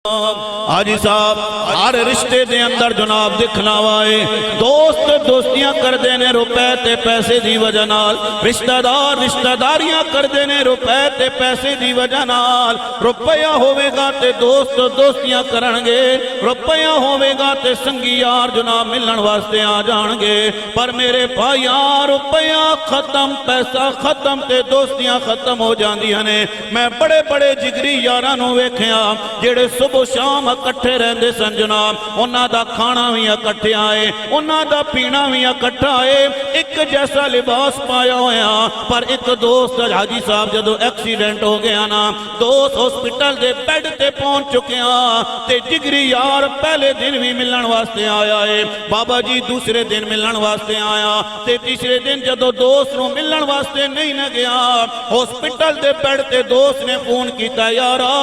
حاجی صاحب ہر رشتے دے اندر جناب دکھنا وائے دوست دوستیاں کر دینے روپے تے پیسے دی وجہ نال رشتہ دار رشتہ داریاں کر دینے روپے تے پیسے دی وجہ نال روپیہ ہوئے گا تے دوست دوستیاں کرنگے روپیہ ہوئے گا تے سنگی یار جناب ملن واسطے آ جانگے پر میرے بھائیاں روپیہ ختم پیسہ ختم تے دوستیاں ختم ہو جاندیاں نے میں بڑے بڑے جگری یارانوں ویکھیاں جیڑے صبح شام اکٹھے رہندے سن جناب انہاں دا کھانا بھی اکٹھے آئے انہاں دا پینا بھی اکٹھا آئے ایک جیسا لباس پایا ہویا پر ایک دوست حاجی صاحب جدو ایکسیڈنٹ ہو گیا نا دوست ہسپٹل دے بیڈ تے پہنچ چکے ہیں تے جگری یار پہلے دن بھی ملن واسطے آیا ہے بابا جی دوسرے دن ملن واسطے آیا تے تیسرے دن جدو دوست نو ملن واسطے نہیں نہ گیا ہسپٹل دے بیڈ تے دوست نے فون کیتا یارا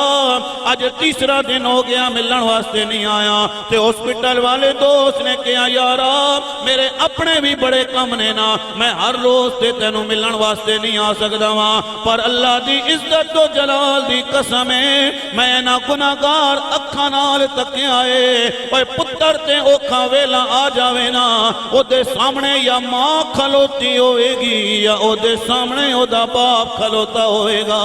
آج تیسرا دن ہو گیا ملن واسطے نہیں آیا تے ہسپٹل والے دوست نے کہا یارا میرے اپنے بھی بڑے کم نے نا میں ہر روز تے تینوں ملن واسطے نہیں آ سکدا ہاں پر اللہ دی عزت و جلال دی قسم ہے میں نہ گناہگار اکھاں نال تکیا اے اوے پتر تے اوکھا ویلا آ جاوے نا او دے سامنے یا ماں کھلوتی ہوئے گی یا او دے سامنے او دا باپ کھلوتا ہوئے گا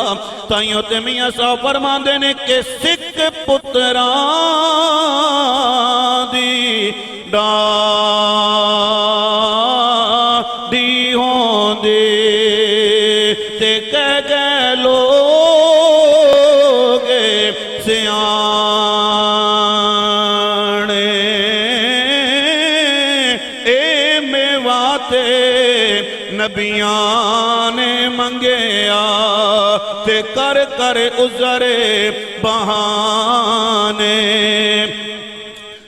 تائیوں تے میاں صاحب فرماندے نے کہ سکھ پتران دی ڈاڈی ہوں دے تے کہہ لوگے سیانے اے میواتے نبیاں نے منگیا تے کر کر عذرے بہانے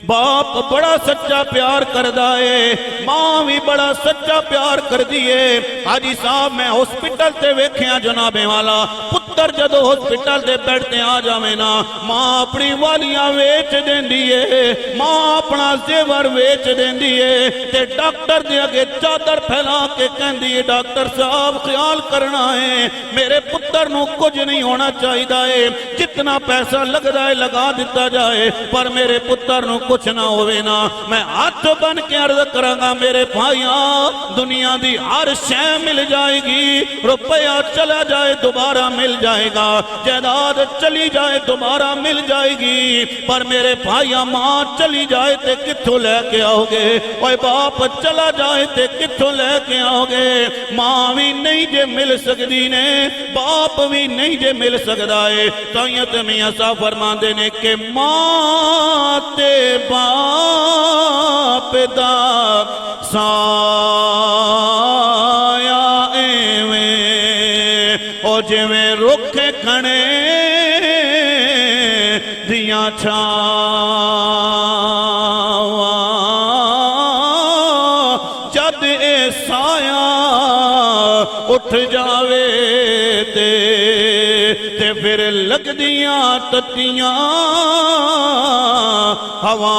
باپ بڑا سچا پیار کر دائے ماں بھی بڑا سچا پیار کر دیئے حاجی صاحب میں ہسپٹل تے ویکھیاں جنابے والا پتر جدو ہسپٹل دے بیٹھتے آ جاویں نا ماں اپنی والیاں ویچ دین دیئے ماں اپنا زیور ویچ دین دیئے تے ڈاکٹر دے اگے چادر پھیلا کے کہن دیئے ڈاکٹر صاحب خیال کرنا ہے میرے پتر نو کچھ نہیں ہونا چاہی دائے جتنا پیسہ لگ دائے لگا دیتا جائے پر میرے پتر نو کچھ نہ ہوئے نا میں ہاتھ بن کے عرض کرانگا میرے بھائیاں دنیا دی ہر شے مل جائے گی روپیہ چلا جائے دوبارہ مل جائے گا جائیداد چلی جائے دوبارہ مل جائے گی پر میرے بھائیاں ماں چلی جائے تے کتھوں لے کے آؤ گے اوے باپ چلا جائے تے کتھوں لے کے آؤ گے ماں بھی نہیں جے مل سکدی نے باپ بھی نہیں جے مل سکدا ہے تائیت میاں صاحب فرماندے نے کہ ماں تے باپ دا سایہ ایویں او جویں رکھ کھڑے دیاں چھاواں جد اے سایہ اٹھ جاوے تے پھر لگ دیاں تتیاں ہوا